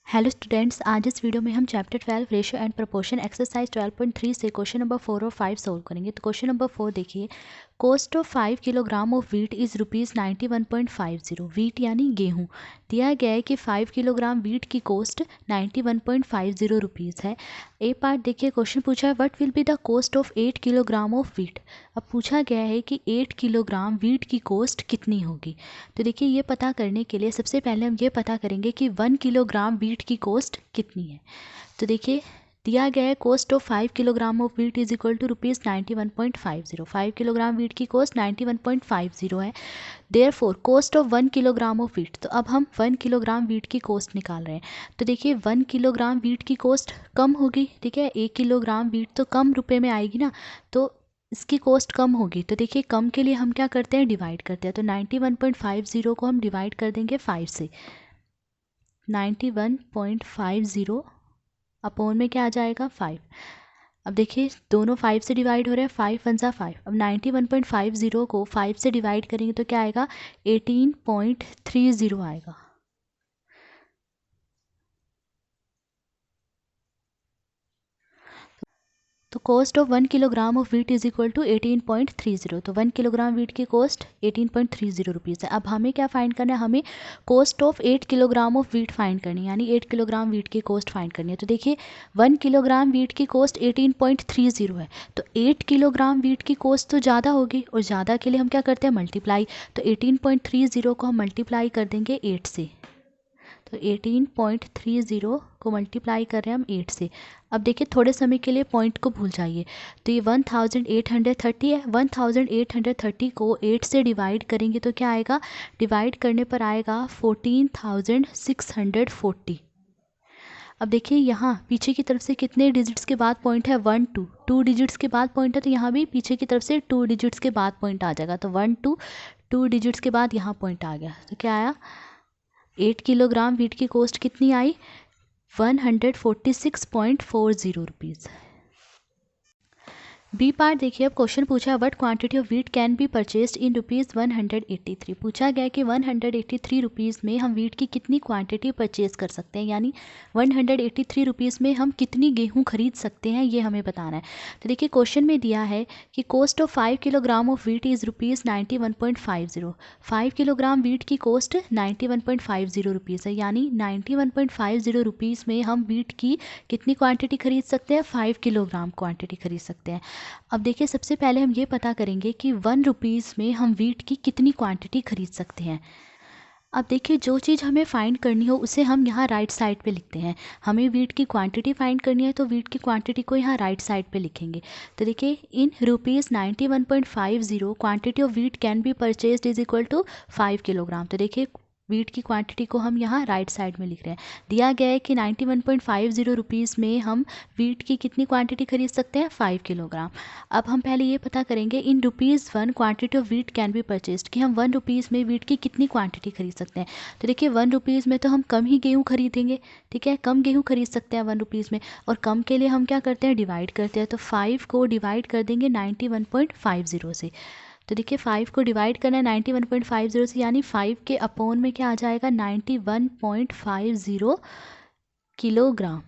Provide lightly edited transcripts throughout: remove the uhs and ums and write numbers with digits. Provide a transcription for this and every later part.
Hello students, आज इस video में हम chapter 12 ratio and proportion exercise 12.3 से क्वेश्चन नंबर 4 और 5 सोल्व करेंगे। तो क्वेश्चन नंबर 4 देखिए, cost of 5 kilogram of wheat is ₹91.50। Wheat यानी गेहूं। दिया गया है कि 5 किलोग्राम वीट की कॉस्ट 91.50 रुपीज़ है। ए पार्ट देखिए, क्वेश्चन पूछा है what will be the cost of 8 kilogram of wheat. अब पूछा गया है कि 8 किलोग्राम वीट की कॉस्ट कितनी होगी। तो देखिए, ये पता करने के लिए सबसे पहले हम ये पता करेंगे कि 1 किलोग्राम वीट की कॉस्ट कितनी है। तो देखिए, दिया गया है cost of 5 kilogram of wheat is equal to ₹91.50। 5 kilogram wheat की कॉस्ट 91.50 है। Therefore cost of 1 kilogram of wheat, तो अब हम 1 किलोग्राम वीट की कॉस्ट निकाल रहे हैं। तो देखिए, 1 किलोग्राम वीट की कॉस्ट कम होगी, ठीक है। 1 किलोग्राम वीट तो कम रुपए में आएगी ना, तो इसकी कॉस्ट कम होगी। तो देखिए, कम के लिए हम क्या करते हैं, डिवाइड करते हैं। तो 91.50 को हम डिवाइड कर देंगे 5 से। 91.50 अपॉन में क्या आ जाएगा, 5। अब देखिए, दोनों 5 से डिवाइड हो रहे हैं, 5 वन सा 5। अब 91.50 को 5 से डिवाइड करेंगे तो क्या आएगा, 18.30 आएगा। तो cost of 1 kilogram of wheat is equal to 18.30। तो 1 किलोग्राम वीट की कॉस्ट 18.30 रुपीज़ है। अब हमें क्या फाइंड करना है, हमें cost of 8 kilogram of wheat find करनी है, यानी 8 किलोग्राम वीट की कॉस्ट फाइंड करनी है। तो देखिए, 1 किलोग्राम वीट की कॉस्ट 18.30 है, तो 8 किलोग्राम वीट की कॉस्ट तो ज़्यादा होगी, और ज़्यादा के लिए हम क्या करते हैं, मल्टीप्लाई। तो 18.30 को हम मल्टीप्लाई कर देंगे 8 से। तो 18.30 को मल्टीप्लाई कर रहे हैं हम 8 से। अब देखिए, थोड़े समय के लिए पॉइंट को भूल जाइए। तो ये 1830 है। 1830 को 8 से डिवाइड करेंगे तो क्या आएगा, डिवाइड करने पर आएगा 14,640। अब देखिए, यहाँ पीछे की तरफ से कितने डिजिट्स के बाद पॉइंट है, 1 2 2 डिजिट्स के बाद पॉइंट है, तो यहाँ भी पीछे की तरफ से 2 डिजिट्स के बाद पॉइंट आ जाएगा। तो 1 2 2 डिजिट्स के बाद यहाँ पॉइंट आ गया, तो क्या आया, 8 किलोग्राम वीट की कॉस्ट कितनी आई, 146.40 रुपीज़। बी पार्ट देखिए, अब क्वेश्चन पूछा है what quantity of wheat can be purchased in ₹183। पूछा गया कि 183 रुपीज़ में हम वीट की कितनी क्वांटिटी परचेज कर सकते हैं, यानी 183 रुपीज़ में हम कितनी गेहूं खरीद सकते हैं, ये हमें बताना है। तो देखिए, क्वेश्चन में दिया है कि cost of 5 kilogram of wheat is ₹91.50। 5 kilogram wheat की कॉस्ट 91.50 रुपीज़ है, यानी 91.50 रुपीज़ में हम वीट की कितनी क्वांटिटी खरीद सकते हैं, 5 किलोग्राम क्वांटिटी खरीद सकते हैं। अब देखिए, सबसे पहले हम ये पता करेंगे कि 1 रुपीज़ में हम वीट की कितनी क्वांटिटी खरीद सकते हैं। अब देखिए, जो चीज़ हमें फाइंड करनी हो उसे हम यहाँ राइट साइड पे लिखते हैं। हमें वीट की क्वांटिटी फाइंड करनी है, तो वीट की क्वांटिटी को यहाँ राइट साइड पे लिखेंगे। तो देखिए, in ₹91.50 quantity of wheat can be purchased is equal to 5 kilogram. तो देखिए, वीट की क्वांटिटी को हम यहाँ राइट साइड में लिख रहे हैं। दिया गया है कि 91.50 रुपीज़ में हम वीट की कितनी क्वांटिटी खरीद सकते हैं, 5 किलोग्राम। अब हम पहले ये पता करेंगे इन ₹1 quantity of wheat can be purchased, कि हम 1 रुपीज़ में वीट की कितनी क्वांटिटी खरीद सकते हैं। तो देखिए, 1 रुपीज़ में तो हम कम ही गेहूँ खरीदेंगे, ठीक है, कम गेहूँ खरीद सकते हैं 1 रुपीज़ में। और कम के लिए हम क्या करते हैं, डिवाइड करते हैं। तो 5 को डिवाइड कर देंगे 91.50 से। तो देखिए, 5 को डिवाइड करना है 91.50 से, यानी 5 के अपॉन में क्या आ जाएगा, 91.50 किलोग्राम।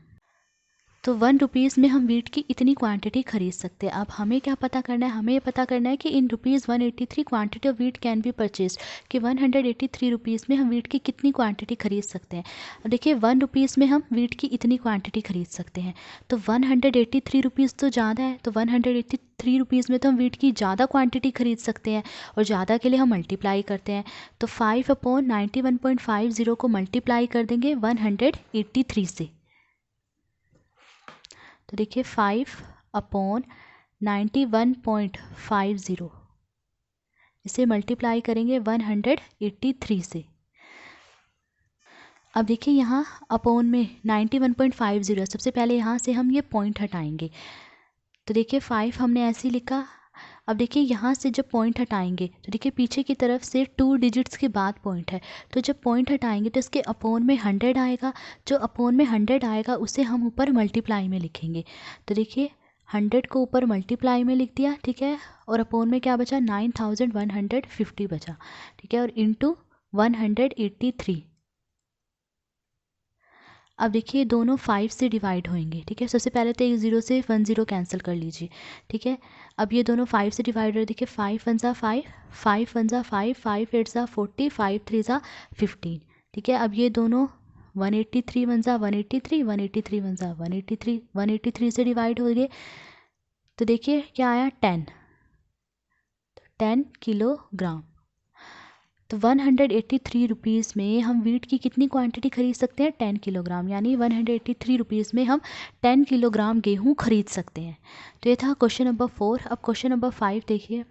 तो 1 रुपीज़ में हम वीट की इतनी क्वांटिटी खरीद सकते हैं। अब हमें क्या पता करना है, हमें ये पता करना है कि इन ₹183 quantity of wheat can B purchase, कि 183 रुपीज़ में हम वीट की कितनी क्वांटिटी खरीद सकते हैं। अब देखिए, 1 रुपीज़ में हम वीट की इतनी क्वांटिटी खरीद सकते हैं, तो 183 रुपीज़ तो ज़्यादा है। तो 183 रुपीज़ में तो हम वीट की ज़्यादा क्वांटिटी खरीद सकते हैं, और ज़्यादा के लिए हम मल्टीप्लाई करते हैं। तो 5/91.50 को मल्टीप्लाई कर देंगे 183 से। तो देखिए, 5/91.50 इसे मल्टीप्लाई करेंगे 183 से। अब देखिए, यहाँ अपॉन में 91.50 है, सबसे पहले यहाँ से हम ये पॉइंट हटाएंगे। तो देखिए, 5 हमने ऐसे ही लिखा। अब देखिए, यहाँ से जब पॉइंट हटाएंगे तो देखिए, पीछे की तरफ से 2 डिजिट्स के बाद पॉइंट है, तो जब पॉइंट हटाएंगे तो इसके अपॉन में 100 आएगा। जो अपॉन में 100 आएगा उसे हम ऊपर मल्टीप्लाई में लिखेंगे। तो देखिए, 100 को ऊपर मल्टीप्लाई में लिख दिया, ठीक है, और अपॉन में क्या बचा, 9150 बचा, ठीक है, और इंटू 183। अब देखिए दोनों 5 से डिवाइड होंगे, ठीक है। सबसे पहले तो एक 0 से 1 0 कैंसिल कर लीजिए, ठीक है। अब ये दोनों 5 से डिवाइड हो रहे, देखिए 5 1 ज़ा 5, 5 1 ज़ा 5, 5 8 ज़ा 40, 5 3 ज़ा 15, ठीक है। अब ये दोनों 183 1 ज़ा 183, 183 1 ज़ा 183, 183 से डिवाइड हो गए, तो देखिए क्या आया 10 किलोग्राम। तो 183 रुपीज़ में हम वीट की कितनी क्वांटिटी खरीद सकते हैं? 10 किलोग्राम, यानी 183 रुपीज़ में हम 10 किलोग्राम गेहूँ खरीद सकते हैं। तो ये था क्वेश्चन नंबर 4। अब क्वेश्चन नंबर 5 देखिए।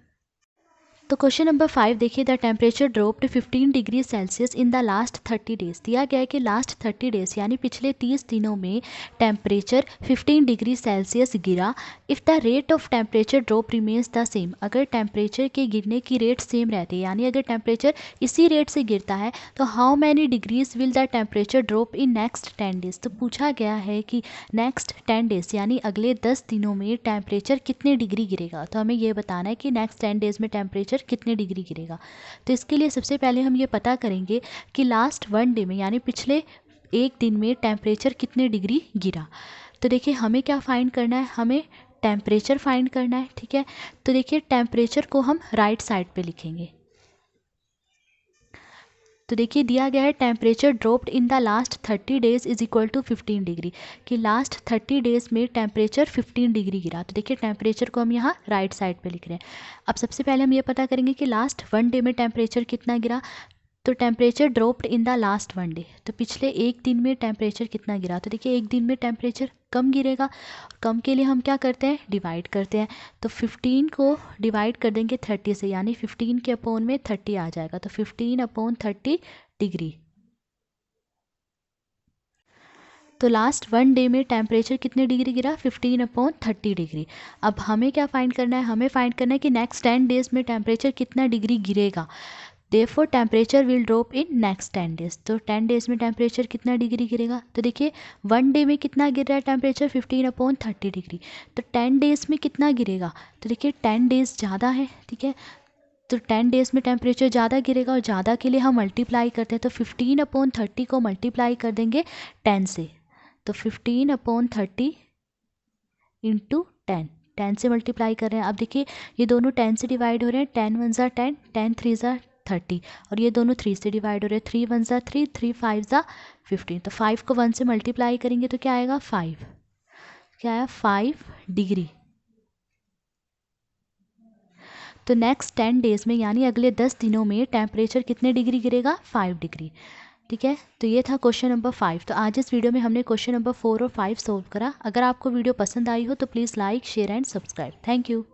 तो क्वेश्चन नंबर 5 देखिए, the temperature dropped 15 degree Celsius in the last 30 days. दिया गया है कि लास्ट 30 डेज यानी पिछले 30 दिनों में टेम्परेचर 15 डिग्री सेल्सियस गिरा। If the rate of temperature drop remains the same, अगर टेम्परेचर के गिरने की रेट सेम रहती है, यानी अगर टेम्परेचर इसी रेट से गिरता है, तो how many degrees will the temperature drop in next 10 days. तो पूछा गया है कि नेक्स्ट 10 डेज यानी अगले 10 दिनों में टेम्परेचर कितने डिग्री गिरेगा। तो हमें ये बताना है कि नेक्स्ट 10 डेज में टेम्परेचर कितने डिग्री गिरेगा। तो इसके लिए सबसे पहले हम ये पता करेंगे कि लास्ट 1 डे में यानी पिछले एक दिन में टेम्परेचर कितने डिग्री गिरा। तो देखिए हमें क्या फाइंड करना है, हमें टेम्परेचर फाइंड करना है, ठीक है। तो देखिए टेम्परेचर को हम राइट साइड पे लिखेंगे। तो देखिए दिया गया है temperature dropped in the last 30 days is equal to 15 degree, कि लास्ट 30 डेज में टेम्परेचर 15 डिग्री गिरा। तो देखिए टेम्परेचर को हम यहाँ राइट साइड पे लिख रहे हैं। अब सबसे पहले हम ये पता करेंगे कि लास्ट 1 डे में टेम्परेचर कितना गिरा। तो temperature dropped in the last 1 day, तो पिछले एक दिन में टेम्परेचर कितना गिरा। तो देखिए एक दिन में टेम्परेचर कम गिरेगा, कम के लिए हम क्या करते हैं, डिवाइड करते हैं। तो 15 को डिवाइड कर देंगे 30 से, यानी 15 के अपोन में 30 आ जाएगा, तो 15/30 डिग्री। तो लास्ट 1 डे में टेम्परेचर कितने डिग्री गिरा, 15/30 डिग्री। अब हमें क्या फाइंड करना है, हमें फाइंड करना है कि नेक्स्ट 10 डेज में टेम्परेचर कितना डिग्री गिरेगा। Therefore temperature will drop in next 10 days. तो 10 डेज में टेम्परेचर कितना डिग्री गिरेगा। तो देखिए 1 डे में कितना गिर रहा है टेम्परेचर, 15/30 डिग्री। तो 10 डेज में कितना गिरेगा। तो देखिए 10 डेज ज़्यादा है, ठीक है। तो 10 डेज में टेम्परेचर ज़्यादा गिरेगा, और ज़्यादा के लिए हम मल्टीप्लाई करते हैं। तो 15/30 को मल्टीप्लाई कर देंगे 10 से। तो 15/30 इंटू 10 से मल्टीप्लाई कर रहे हैं। अब देखिए ये दोनों 10 से डिवाइड हो रहे हैं, 10 1 ज़ा 10, 10 3 ज़ा 30, और ये दोनों 3 से डिवाइड हो रहे हैं, 3 1 ज़ा 3, 3 5 ज़ा 15। तो 5 को 1 से मल्टीप्लाई करेंगे तो क्या आएगा 5, क्या आया 5 डिग्री। तो नेक्स्ट 10 डेज में यानी अगले 10 दिनों में टेम्परेचर कितने डिग्री गिरेगा, 5 डिग्री, ठीक है। तो ये था क्वेश्चन नंबर 5। तो आज इस वीडियो में हमने क्वेश्चन नंबर 4 और 5 सोल्व करा। अगर आपको वीडियो पसंद आई हो तो please like share and subscribe. Thank you.